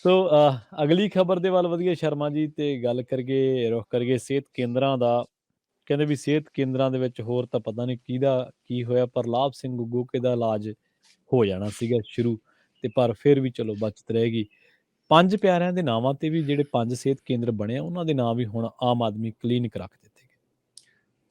ਸੋ ਅਗਲੀ ਖਬਰ ਦੇ ਵੱਲ ਵਧੀਏ ਸ਼ਰਮਾ ਜੀ, ਤੇ ਗੱਲ ਕਰੀਏ, ਰੁਖ ਕਰੀਏ ਸਿਹਤ ਕੇਂਦਰਾਂ ਦਾ। ਕਹਿੰਦੇ ਵੀ ਸਿਹਤ ਕੇਂਦਰਾਂ ਦੇ ਵਿੱਚ ਹੋਰ ਤਾਂ ਪਤਾ ਨਹੀਂ ਕਿਹਦਾ ਕੀ ਹੋਇਆ, ਪਰ ਲਾਭ ਸਿੰਘ ਗੁੱਗੋਕੇ ਦਾ ਇਲਾਜ ਹੋ ਜਾਣਾ ਸੀਗਾ ਸ਼ੁਰੂ, ਤੇ ਪਰ ਫਿਰ ਵੀ ਚਲੋ ਬਚਤ ਰਹਿ ਗਈ। 5 ਪਿਆਰਿਆਂ ਦੇ ਨਾਵਾਂ ਤੇ ਵੀ ਜਿਹੜੇ 5 ਸਿਹਤ ਕੇਂਦਰ ਬਣੇ ਆ, ਉਹਨਾਂ ਦੇ ਨਾਂ ਵੀ ਹੁਣ ਆਮ ਆਦਮੀ ਕਲੀਨਿਕ ਰੱਖ ਦਿੱਤੇ ਗਏ।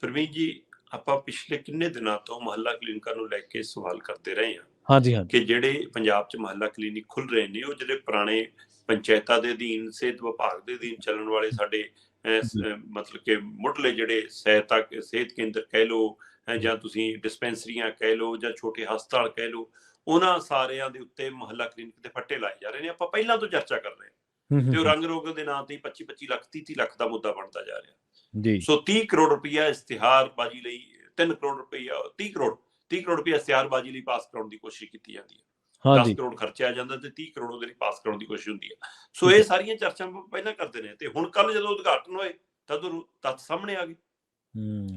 ਪ੍ਰਵੀਨ ਜੀ, ਆਪਾਂ ਪਿਛਲੇ ਕਿੰਨੇ ਦਿਨਾਂ ਤੋਂ ਮੁਹੱਲਾ ਕਲੀਨਿਕਾਂ ਨੂੰ ਲੈ ਕੇ ਸਵਾਲ ਕਰਦੇ ਰਹੇ ਹਾਂ ਹਾਂਜੀ ਹਾਂਜੀ ਕਿ ਜਿਹੜੇ ਪੰਜਾਬ 'ਚ ਮੁਹੱਲਾ ਕਲੀਨਿਕ ਖੁੱਲ ਰਹੇ ਨੇ, ਉਹ ਜਿਹੜੇ ਪੁਰਾਣੇ ਪੰਚਾਇਤਾਂ ਦੇ ਅਧੀਨ, ਸਿਹਤ ਵਿਭਾਗ ਦੇ ਅਧੀਨ ਚੱਲਣ ਵਾਲੇ ਸਾਡੇ ਮਤਲਬ ਕਿ ਮੁੱਢਲੇ ਜਿਹੜੇ ਸਿਹਤ ਕੇਂਦਰ ਕਹਿ ਲਓ, ਜਾਂ ਤੁਸੀਂ ਡਿਸਪੈਂਸਰੀਆਂ ਕਹਿ ਲਓ, ਜਾਂ ਛੋਟੇ ਹਸਪਤਾਲ ਕਹਿ ਲਓ, ਉਹਨਾਂ ਸਾਰਿਆਂ ਦੇ ਉੱਤੇ ਮੁਹੱਲਾ ਕਲੀਨਿਕ ਦੇ ਫੱਟੇ ਲਾਏ ਜਾ ਰਹੇ ਨੇ। ਆਪਾਂ ਪਹਿਲਾਂ ਤੋਂ ਚਰਚਾ ਕਰ ਰਹੇ ਹਾਂ, ਤੇ ਉਹ ਰੰਗ ਰੋਗ ਦੇ ਨਾਂ ਤੇ 25-25 ਲੱਖ 30-30 ਲੱਖ ਦਾ ਮੁੱਦਾ ਬਣਦਾ ਜਾ ਰਿਹਾ। ਜੀ। ਸੋ 30 ਕਰੋੜ ਰੁਪਈਆ ਇਸ਼ਤਿਹਾਰਬਾਜ਼ੀ ਲਈ, 3 ਕਰੋੜ ਰੁਪਈਆ 30 ਕਰੋੜ ਰੁਪਈਆ ਇਸ਼ਤਿਹਾਰਬਾਜ਼ੀ ਲਈ ਪਾਸ ਕਰਾਉਣ ਦੀ ਕੋਸ਼ਿਸ਼ ਕੀਤੀ ਜਾਂਦੀ ਹੈ। 10 ਕਰੋੜ ਖਰਚਿਆ ਜਾਂਦਾ ਤੇ 30 ਕਰੋੜ ਉਹਦੇ ਲਈ ਪਾਸ ਕਰਾਉਣ ਦੀ ਕੋਸ਼ਿਸ਼ ਹੁੰਦੀ ਹੈ। ਸੋ ਇਹ ਸਾਰੀਆਂ ਚਰਚਾਵਾਂ ਪਹਿਲਾਂ ਕਰਦੇ ਨੇ, ਤੇ ਹੁਣ ਕੱਲ ਜਦੋਂ ਉਦਘਾਟਨ ਹੋਏ ਤਦ ਤੱਥ ਸਾਹਮਣੇ ਆ ਗਏ।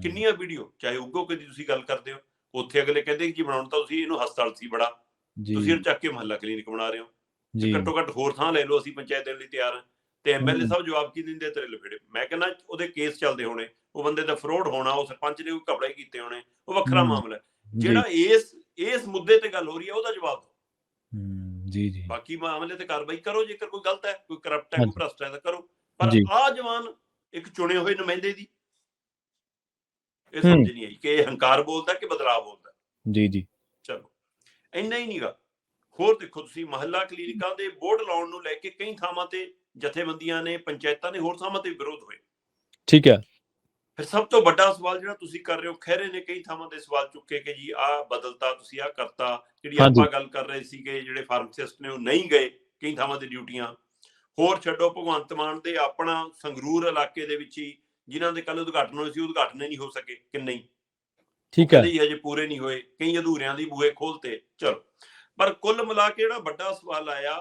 ਕਿੰਨੀਆਂ ਵੀਡੀਓ, ਚਾਹੇ ਉਗੋਕੇ ਦੀ ਤੁਸੀਂ ਗੱਲ ਕਰਦੇ ਹੋ, ਉੱਥੇ ਅਗਲੇ ਕਹਿੰਦੇ ਕਿ ਬਣਾਉਣ ਤਾਂ ਤੁਸੀਂ ਇਹਨੂੰ ਹਸਪਤਾਲ ਸੀ ਬੜਾ, ਤੁਸੀਂ ਇਹਨੂੰ ਚੱਕ ਕੇ ਮੁਹੱਲਾ ਕਲੀਨਿਕ ਬਣਾ ਰਹੇ ਹੋ, ਘੱਟੋ ਘੱਟ ਹੋਰ ਥਾਂ ਲੈ ਲਓ, ਅਸੀਂ ਪੰਚਾਇਤ ਦੇਣ ਲਈ ਤਿਆਰ ਹਾਂ। ਤੇ ਐਮਐਲਏ ਸਾਹਿਬ ਜਵਾਬ ਕੀ ਦਿੰਦੇ? ਤੇਰੇ ਲਫੇੜੇ। ਮੈਂ ਕਹਿੰਦਾ ਉਹਦੇ ਕੇਸ ਚੱਲਦੇ ਹੋਣੇ, ਉਹ ਬੰਦੇ ਦਾ ਫਰੋਡ ਹੋਣਾ, ਉਹ ਸਰਪੰਚ ਨੇ ਕੋਈ ਕਪੜੇ ਕੀਤੇ ਹੋਣੇ, ਉਹ ਵੱਖਰਾ ਮਾਮਲਾ ਹੈ। ਜਿਹੜਾ ਇਸ ਮੁੱਦੇ ਤੇ ਗੱਲ ਹੋ ਰਹੀ ਹੈ, ਉਹਦਾ ਜਵਾਬ ਦਿਓ। ਬਾਕੀ ਮਾਮਲੇ ਤੇ ਕਾਰਵਾਈ ਕਰੋ, ਜੇਕਰ ਕੋਈ ਗਲਤ ਹੈ, ਕੋਈ ਕਰਪਟ ਹੈ, ਕੋਈ ਭ੍ਰਸ਼ਟ ਹੈ ਤਾਂ ਕਰੋ, ਪਰ ਆਹ ਜਵਾਨ ਇੱਕ ਚੁਣੇ ਹੋਏ ਨੁਮਾਇੰਦੇ ਦੀ ਇਹ ਸਮਝ ਨਹੀਂ ਆਈ ਕਿ ਇਹ ਹੰਕਾਰ ਬੋਲਦਾ ਕਿ ਬਦਲਾਅ ਬੋਲਦਾ। ਜੀ। ਚਲੋ, ਇੰਨਾ ਹੀ ਨਹੀਂਗਾ, ਹੋਰ ਦੇਖੋ ਤੁਸੀਂ, ਮੁਹੱਲਾ ਕਲੀਨਿਕਾਂ ਦੇ ਬੋਰਡ ਲਾਉਣ ਨੂੰ ਲੈ ਕੇ ਕਈ ਥਾਵਾਂ ਤੇ ਜਥੇਬੰਦੀਆਂ ਨੇ, ਪੰਚਾਇਤਾਂ ਨੇ, ਹੋਰ ਥਾਵਾਂ ਤੇ ਵਿਰੋਧ ਹੋਏ। ਠੀਕ ਹੈ। ਫਿਰ ਸਭ ਤੋਂ ਵੱਡਾ ਸਵਾਲ ਜਿਹੜਾ ਤੁਸੀਂ ਕਰ ਰਹੇ ਹੋ, ਖਹਿਰੇ ਨੇ ਕਈ ਥਾਵਾਂ ਦੇ ਸਵਾਲ ਚੁੱਕੇ ਕਿ ਜੀ ਆਹ ਬਦਲਤਾ, ਤੁਸੀਂ ਆਹ ਕਰਤਾ। ਜਿਹੜੀ ਆਪਾਂ ਗੱਲ ਕਰ ਰਹੇ ਸੀਗੇ, ਜਿਹੜੇ ਫਾਰਮਾਸਿਸਟ ਨੇ ਉਹ ਨਹੀਂ ਗਏ ਕਈ ਥਾਵਾਂ ਤੇ ਡਿਊਟੀਆਂ। ਹੋਰ ਛੱਡੋ, ਭਗਵੰਤ ਮਾਨ ਦੇ ਆਪਣਾ ਸੰਗਰੂਰ ਇਲਾਕੇ ਦੇ ਵਿੱਚ ਹੀ ਜਿਨ੍ਹਾਂ ਦੇ ਕੱਲ ਉਦਘਾਟਨ ਹੋਏ ਸੀ, ਉਦਘਾਟਨ ਨਹੀਂ ਹੋ ਸਕੇ, ਕਿੰਨੇ ਹੀ ਕਹਿੰਦੇ ਹਜੇ ਪੂਰੇ ਨਹੀਂ ਹੋਏ, ਕਈ ਅਧੂਰਿਆਂ ਦੀ ਬੂਹੇ ਖੋਲਤੇ। ਚਲੋ, ਪਰ ਕੁੱਲ ਮਿਲਾ ਕੇ ਜਿਹੜਾ ਵੱਡਾ ਸਵਾਲ ਆਇਆ,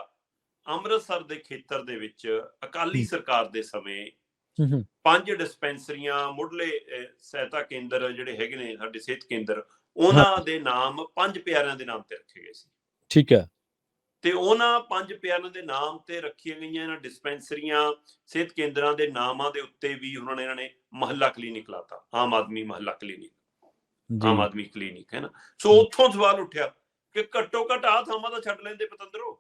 ਅੰਮ੍ਰਿਤਸਰ ਦੇ ਖੇਤਰ ਦੇ ਵਿੱਚ ਅਕਾਲੀ ਸਰਕਾਰ ਦੇ ਸਮੇਂ 5 ਡਿਸਪੈਂਸਰੀਆਂ, ਮੁੱਢਲੇ ਸਹਾਇਤਾ ਕੇਂਦਰ ਜਿਹੜੇ ਹੈਗੇ ਨੇ ਸਾਡੇ ਸਿਹਤ ਕੇਂਦਰ, ਉਹਨਾਂ ਦੇ ਨਾਮ 5 ਪਿਆਰਿਆਂ ਦੇ ਨਾਮ ਤੇ ਰੱਖੇ ਗਏ ਸੀ। ਠੀਕ ਹੈ। ਤੇ ਉਹਨਾਂ 5 ਪਿਆਰਿਆਂ ਦੇ ਨਾਮ ਤੇ ਰੱਖੀਆਂ ਗਈਆਂ ਇਹਨਾਂ ਡਿਸਪੈਂਸਰੀਆਂ, ਸਿਹਤ ਕੇਂਦਰਾਂ ਦੇ ਨਾਮਾਂ ਦੇ ਉੱਤੇ ਵੀ ਇਹਨਾਂ ਨੇ ਮੁਹੱਲਾ ਕਲੀਨਿਕ ਲਾਤਾ, ਆਮ ਆਦਮੀ ਮੁਹੱਲਾ ਕਲੀਨਿਕ, ਆਮ ਆਦਮੀ ਕਲੀਨਿਕ, ਹੈ ਨਾ। ਸੋ ਉੱਥੋਂ ਸਵਾਲ ਉੱਠਿਆ ਕਿ ਘੱਟੋ ਘੱਟ ਆਹ ਥਾਵਾਂ ਤਾਂ ਛੱਡ ਲੈਂਦੇ ਪਤੰਦਰੋ।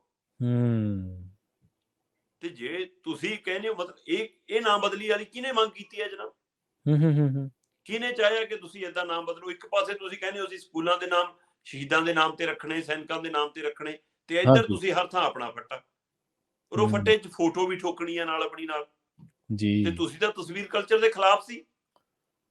ਤੇ ਜੇ ਤੁਸੀਂ ਕਹਿੰਦੇ ਹੋ, ਮਤਲਬ ਇਹ ਨਾਮ ਬਦਲੀ ਵਾਲੀ ਕਿਹਨੇ ਮੰਗ ਕੀਤੀ ਹੈ ਜਨਾਬ? ਕਿਹਨੇ ਚਾਹਿਆ ਕਿ ਤੁਸੀਂ ਏਦਾਂ ਨਾਮ ਬਦਲੋ? ਇੱਕ ਪਾਸੇ ਤੁਸੀਂ ਕਹਿੰਦੇ ਹੋ ਅਸੀਂ ਸਕੂਲਾਂ ਦੇ ਨਾਮ ਸ਼ਹੀਦਾਂ ਦੇ ਨਾਮ ਤੇ ਰੱਖਣੇ, ਸੈਨਿਕਾਂ ਦੇ ਨਾਮ ਤੇ ਰੱਖਣੇ, ਤੇ ਇੱਧਰ ਤੁਸੀਂ ਹਰ ਥਾਂ ਆਪਣਾ ਫੱਟਾ, ਉਹ ਫੱਟੇ 'ਚ ਫੋਟੋ ਵੀ ਠੋਕਣੀ ਆ ਨਾਲ ਆਪਣੀ ਨਾਲ। ਤੇ ਤੁਸੀਂ ਤਾਂ ਤਸਵੀਰ ਕਲਚਰ ਦੇ ਖਿਲਾਫ ਸੀ।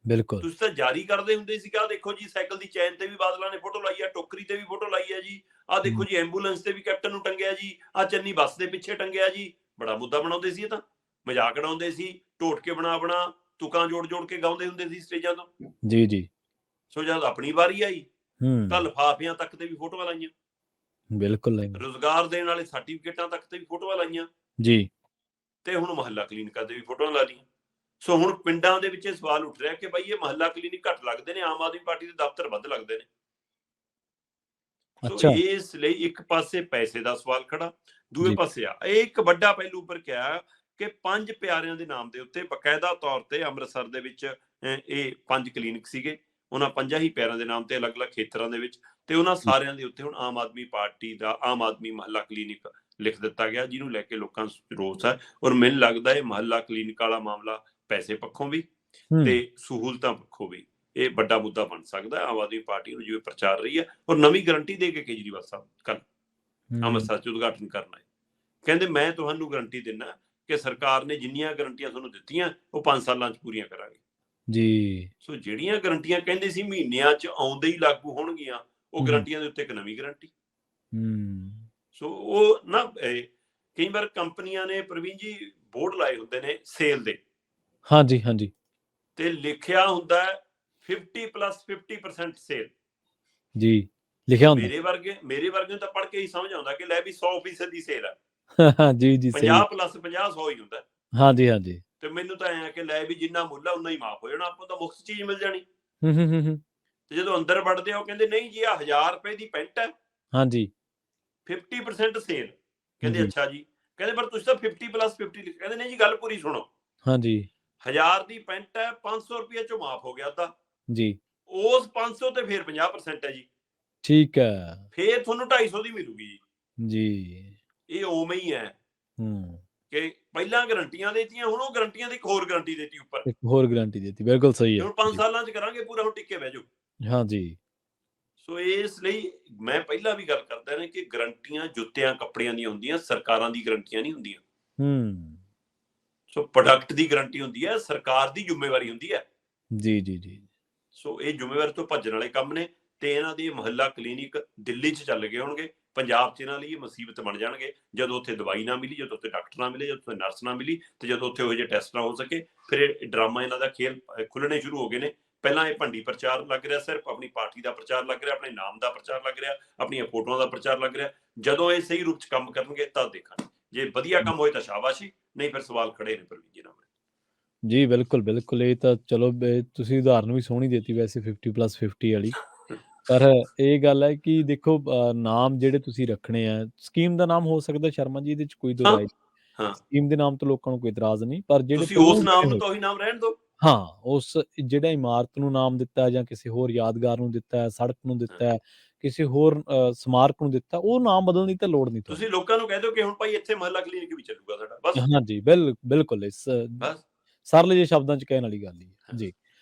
ਬਿਲਕੁਲ, ਤੁਸੀਂ ਤਾਂ ਜਾਰੀ ਕਰਦੇ ਹੁੰਦੇ ਸੀ ਕਿ ਆਹ ਦੇਖੋ ਜੀ, ਸਾਈਕਲ ਦੀ ਚੈਨ ਤੇ ਵੀ ਬਾਦਲਾਂ ਨੇ ਫੋਟੋ ਲਾਈ ਆ, ਟੋਕਰੀ ਤੇ ਵੀ ਫੋਟੋ ਲਾਈ ਆ ਜੀ, ਆਹ ਦੇਖੋ ਜੀ ਐਂਬੂਲੈਂਸ ਤੇ ਵੀ ਕੈਪਟਨ ਨੂੰ ਟੰਗਿਆ ਜੀ, ਆਹ ਚੰਨੀ ਬੱਸ ਦੇ ਪਿੱਛੇ ਟੰਗਿਆ ਜੀ। ਬੜਾ ਮੁੱਦਾ ਬਣਾਉਂਦੇ ਸੀ, ਇਹ ਤਾਂ ਮਜ਼ਾਕ ਉਡਾਉਂਦੇ ਸੀ, ਟੋਟਕੇ ਬਣਾ ਤੁਕਾਂ ਜੋੜ ਕੇ ਗਾਉਂਦੇ ਹੁੰਦੇ ਸੀ ਸਟੇਜਾਂ ਤੋਂ। ਜੀ। ਸੋ ਜਦ ਆਪਣੀ ਵਾਰੀ ਆਈ ਤਾਂ ਲਿਫਾਫਿਆਂ ਤੱਕ ਤੇ ਵੀ ਫੋਟੋਆਂ ਲਾਈਆਂ, ਬਿਲਕੁਲ, ਰੁਜ਼ਗਾਰ ਦੇਣ ਵਾਲੇ ਸਰਟੀਫਿਕੇਟਾਂ ਤੱਕ ਤੇ ਵੀ ਫੋਟੋਆਂ ਲਾਈਆਂ ਜੀ, ਤੇ ਹੁਣ ਮੁਹੱਲਾ ਕਲੀਨਿਕਾਂ ਤੇ ਵੀ ਫੋਟੋਆਂ ਲਾ ਲਈਆਂ। ਸੋ ਹੁਣ ਪਿੰਡਾਂ ਦੇ ਵਿੱਚ ਇਹ ਸਵਾਲ ਉੱਠ ਰਿਹਾ ਕਿ ਬਾਈ ਇਹ ਮੁਹੱਲਾ ਕਲੀਨਿਕ ਘੱਟ ਲੱਗਦੇ ਨੇ, ਆਮ ਆਦਮੀ ਪਾਰਟੀ ਦੇ ਦਫ਼ਤਰ ਵੱਧ ਲੱਗਦੇ ਨੇ। ਸੋ ਇਸ ਲਈ ਇੱਕ ਪਾਸੇ ਪੈਸੇ ਦਾ ਸਵਾਲ ਖੜਾ, ਦੂਏ ਪਾਸੇ ਇਹ ਇੱਕ ਵੱਡਾ ਪਹਿਲੂ ਉੱਪਰ ਕਿਹਾ ਕਿ 5 ਪਿਆਰਿਆਂ ਦੇ ਨਾਮ ਦੇ ਉੱਤੇ ਬਕਾਇਦਾ ਤੌਰ ਤੇ ਅੰਮ੍ਰਿਤਸਰ ਦੇ ਵਿੱਚ ਇਹ 5 ਕਲੀਨਿਕ ਸੀਗੇ, ਉਹਨਾਂ 5 ਹੀ ਪਿਆਰਿਆਂ ਦੇ ਨਾਮ ਤੇ ਅਲੱਗ-ਅਲੱਗ ਖੇਤਰਾਂ ਦੇ ਵਿੱਚ, ਤੇ ਉਹਨਾਂ ਸਾਰਿਆਂ ਦੇ ਉੱਤੇ ਹੁਣ ਆਮ ਆਦਮੀ ਪਾਰਟੀ ਦਾ ਆਮ ਆਦਮੀ ਮੁਹੱਲਾ ਕਲੀਨਿਕ ਲਿਖ ਦਿੱਤਾ ਗਿਆ, ਜਿਹਨੂੰ ਲੈ ਕੇ ਲੋਕਾਂ ਨੂੰ ਰੋਸ ਹੈ। ਔਰ ਮੈਨੂੰ ਲੱਗਦਾ ਇਹ ਮੁਹੱਲਾ ਕਲੀਨਿਕ ਵਾਲਾ ਮਾਮਲਾ ਪੈਸੇ ਪੱਖੋਂ ਵੀ ਤੇ ਸਹੂਲਤਾਂ ਪੱਖੋਂ ਵੀ ਇਹ ਵੱਡਾ ਮੁੱਦਾ ਬਣ ਸਕਦਾ। ਆਮ ਆਦਮੀ ਪਾਰਟੀ ਨੂੰ ਜਿਵੇਂ ਪ੍ਰਚਾਰ ਰਹੀ ਹੈ, ਔਰ ਨਵੀਂ ਗਰੰਟੀ ਦੇ ਕੇ ਕੇਜਰੀਵਾਲ ਸਾਹਿਬ ਕੱਲ ਅੰਮ੍ਰਿਤਸਰ 'ਚ ਉਦਘਾਟਨ ਕਰਨਾ ਹੈ, ਕਹਿੰਦੇ ਮੈਂ ਤੁਹਾਨੂੰ ਗਰੰਟੀ ਦਿੰਦਾ ਕਿ ਸਰਕਾਰ ਨੇ ਜਿੰਨੀਆਂ ਗਰੰਟੀਆਂ ਤੁਹਾਨੂੰ ਦਿੱਤੀਆਂ ਉਹ 5 ਸਾਲਾਂ 'ਚ ਪੂਰੀਆਂ ਕਰਾਂਗੇ ਜੀ। ਸੋ ਜਿਹੜੀਆਂ ਗਰੰਟੀਆਂ ਕਹਿੰਦੇ ਸੀ ਮਹੀਨਿਆਂ 'ਚ ਆਉਂਦੇ ਹੀ ਲਾਗੂ ਹੋਣਗੀਆਂ, ਉਹ ਗਰੰਟੀਆਂ ਦੇ ਉੱਤੇ ਇੱਕ ਨਵੀਂ ਗਰੰਟੀ। ਸੋ ਉਹ ਨਾ ਕਈ ਵਾਰ ਕੰਪਨੀਆਂ ਨੇ ਪ੍ਰਵੀਨ ਜੀ ਬੋਰਡ ਲਾਏ ਹੁੰਦੇ ਨੇ ਸੇਲ ਦੇ, ਹਾਂਜੀ, ਤੇ ਲਿਖਿਆ ਹੁੰਦਾ 50+50% ਸੇਲ ਜੀ, ਲਿਖਿਆ ਹੁੰਦਾ। ਮੇਰੇ ਵਰਗੇ ਨੂੰ ਤਾਂ ਪੜ੍ਹ ਕੇ ਹੀ ਸਮਝ ਆਉਂਦਾ ਕਿ ਲੈ ਵੀ 100% ਦੀ ਸੇਲ ਆ ਜੀ, 50+50 100 ਹੀ ਹੁੰਦਾ। ਹਾਂਜੀ। ਤੇ ਮੈਨੂੰ ਤਾਂ ਐਂ ਕਿ ਲੈ ਵੀ ਜਿੰਨਾ ਮੁੱਲ ਆ ਉਨਾ ਹੀ ਮਾਫ ਹੋ ਜਾਣਾ, ਆਪਾਂ ਤਾਂ ਮੁਫਤ ਚੀਜ਼ ਮਿਲ ਜਾਣੀ। ਤੇ ਜਦੋਂ ਅੰਦਰ ਵੜਦੇ ਆ ਉਹ ਕਹਿੰਦੇ ਨਹੀਂ ਜੀ, ਆਹ 1000 ਰੁਪਏ ਦੀ ਪੈਂਟ ਹੈ, ਹਾਂਜੀ, 50% ਸੇਲ। ਕਹਿੰਦੇ ਅੱਛਾ ਜੀ, ਕਹਿੰਦੇ ਪਰ ਤੁਸੀਂ ਤਾਂ 50+50 ਲਿਖਿਆ। ਕਹਿੰਦੇ ਨਹੀਂ ਜੀ, ਗੱਲ ਪੂਰੀ ਸੁਣੋ। ਹਾਂਜੀ 1000 ਦੀ ਪੈਂਟ ਹੈ, 500 ਰੁਪਏ ਚੋਂ ਮਾਫ ਹੋ ਗਿਆ ਅੱਧਾ, ਜੀ ਉਸ 500 ਤੇ ਫਿਰ 50% ਹੈ ਜੀ, ਠੀਕ ਹੈ ਫਿਰ ਤੁਹਾਨੂੰ 250 ਦੀ ਮਿਲੂਗੀ ਜੀ। ਜੀ ਇਹ ਉਵੇਂ ਹੀ ਹੈ ਹੂੰ ਕਿ ਪਹਿਲਾਂ ਗਰੰਟੀਆਂ ਦੇਤੀਆਂ, ਹੁਣ ਉਹ ਗਰੰਟੀਆਂ ਦੀ ਇੱਕ ਹੋਰ ਗਰੰਟੀ ਦੇਤੀ ਉੱਪਰ, ਇੱਕ ਹੋਰ ਗਾਰੰਟੀ ਦਿੱਤੀ ਬਿਲਕੁਲ ਸਹੀ ਕਿ ਹੈ ਹੁਣ 5 ਜੀ ਸਾਲਾਂ 'ਚ ਕਰਾਂਗੇ ਪੂਰਾ, ਹੁਣ ਟਿੱਕੇ ਬਹਿ ਜਾਓ। ਹਾਂਜੀ ਸੋ ਇਸ ਲਈ ਮੈਂ ਪਹਿਲਾਂ ਵੀ ਗੱਲ ਕਰਦਾ ਨਾ ਕਿ ਗਰੰਟੀਆਂ ਜੁੱਤਿਆਂ ਕੱਪੜਿਆਂ ਦੀਆਂ ਹੁੰਦੀਆਂ, ਸਰਕਾਰਾਂ ਦੀ ਗਰੰਟੀਆਂ ਨਹੀਂ ਹੁੰਦੀਆਂ। ਹੂੰ ਸੋ ਪ੍ਰੋਡਕਟ ਦੀ ਗਰੰਟੀ ਹੁੰਦੀ ਹੈ, ਸਰਕਾਰ ਦੀ ਜ਼ਿੰਮੇਵਾਰੀ ਹੁੰਦੀ ਹੈ। ਜੀ ਜੀ ਜੀ ਸੋ ਇਹ ਜ਼ਿੰਮੇਵਾਰੀ ਤੋਂ ਭੱਜਣ ਵਾਲੇ ਕੰਮ ਨੇ, ਤੇ ਇਹਨਾਂ ਦੀ ਮੁਹੱਲਾ ਕਲੀਨਿਕ ਦਿੱਲੀ 'ਚ ਚੱਲ ਗਏ ਹੋਣਗੇ, ਪੰਜਾਬ 'ਚ ਇਹਨਾਂ ਲਈ ਇਹ ਮੁਸੀਬਤ ਬਣ ਜਾਣਗੇ। ਜਦੋਂ ਉੱਥੇ ਦਵਾਈ ਨਾ ਮਿਲੀ, ਜਦੋਂ ਉੱਥੇ ਡਾਕਟਰ ਨਾ ਮਿਲੇ, ਜਦੋਂ ਉੱਥੇ ਨਰਸ ਨਾ ਮਿਲੀ, ਤੇ ਜਦੋਂ ਉੱਥੇ ਉਹ ਜਿਹੇ ਟੈਸਟ ਨਾ ਹੋ ਸਕੇ, ਫਿਰ ਇਹ ਡਰਾਮਾ ਇਹਨਾਂ ਦਾ ਖੇਲ ਖੁੱਲਣੇ ਸ਼ੁਰੂ ਹੋ ਗਏ ਨੇ। ਪਹਿਲਾਂ ਇਹ ਭੰਡੀ ਪ੍ਰਚਾਰ ਲੱਗ ਰਿਹਾ, ਸਿਰਫ ਆਪਣੀ ਪਾਰਟੀ ਦਾ ਪ੍ਰਚਾਰ ਲੱਗ ਰਿਹਾ, ਆਪਣੇ ਨਾਮ ਦਾ ਪ੍ਰਚਾਰ ਲੱਗ ਰਿਹਾ, ਆਪਣੀਆਂ ਫੋਟੋਆਂ ਦਾ ਪ੍ਰਚਾਰ ਲੱਗ ਰਿਹਾ। ਜਦੋਂ ਇਹ ਸਹੀ ਰੂਪ 'ਚ ਕੰਮ ਕਰਨਗੇ ਤਾਂ ਦੇਖਾਂਗੇ, ਜੇ ਵਧੀਆ ਕੰਮ ਹੋਏ ਤਾਂ ਸ਼ਾਬਾਸ਼ੀ, ਨਹੀਂ ਫਿਰ ਸਵਾਲ ਖੜੇ ਨੇ ਪ੍ਰਵੀਨ ਜੀ ਨਾਲ। ਜੀ ਬਿਲਕੁਲ ਬਿਲਕੁਲ ਇਹ ਤਾਂ ਚਲੋ ਤੁਸੀਂ ਉਦਾਹਰਨ ਵੀ ਸੋਹਣੀ ਦਿੱਤੀ ਵੈਸੇ 50+50 ਵਾਲੀ ਪਰ ਇਹ ਗੱਲ ਹੈ ਕਿ ਦੇਖੋ ਨਾਮ ਜਿਹੜੇ ਤੁਸੀਂ ਰੱਖਣੇ ਆ, ਸਕੀਮ ਦਾ ਨਾਮ ਹੋ ਸਕਦਾ ਸ਼ਰਮਾ ਜੀ, ਇਹਦੇ 'ਚ ਕੋਈ ਦੋ ਹਾਂ ਰਾਏ ਨਹੀਂ। ਹਾਂ, ਸਕੀਮ ਦੇ ਨਾਮ ਤੋਂ ਲੋਕਾਂ ਨੂੰ ਕੋਈ ਇਤਰਾਜ਼ ਨਹੀਂ, ਪਰ ਜਿਹੜੇ ਤੁਸੀਂ ਉਸ ਕਾਨੂੰਨ ਨਾਮ ਬਣੇ ਨੂੰ ਹੋਏ ਤਾਂ ਉਹੀ ਨਾਮ ਰਹਿਣ ਦਿਓ। ਹਾਂ, ਉਸ ਜਿਹੜਾ ਇਮਾਰਤ ਨੂੰ ਨਾਮ ਦਿੱਤਾ ਹੈ ਜਾਂ ਕਿਸੇ ਹੋਰ ਯਾਦਗਾਰ ਨੂੰ ਦਿੱਤਾ ਹੈ, ਸੜਕ ਨੂੰ ਦਿੱਤਾ ਹੈ, ਕਿਸੇ ਹੋਰ ਸਮਾਰਕ ਨੂੰ ਦਿੱਤਾ, ਉਹ ਨਾਮ ਬਦਲਣ ਦੀ ਤਾਂ ਲੋੜ ਨਹੀਂ ਤੁਹਾਨੂੰ। ਤੁਸੀਂ ਲੋਕਾਂ ਨੂੰ ਕਹਿ ਦਿਓ ਕਿ ਹੁਣ ਭਾਈ ਇੱਥੇ ਮੁਹੱਲਾ ਕਲੀਨਿਕ ਵੀ ਚੱਲੂਗਾ ਸਾਡਾ, ਬਸ ਹਾਂਜੀ ਬਿਲਕੁਲ ਇਸ ਬਸ। ਸਰਲ ਜਿਹੇ ਸ਼ਬਦਾਂ 'ਚ ਕਹਿਣ ਵਾਲੀ ਗੱਲ ਹੀ ਹੈ ਜੀ।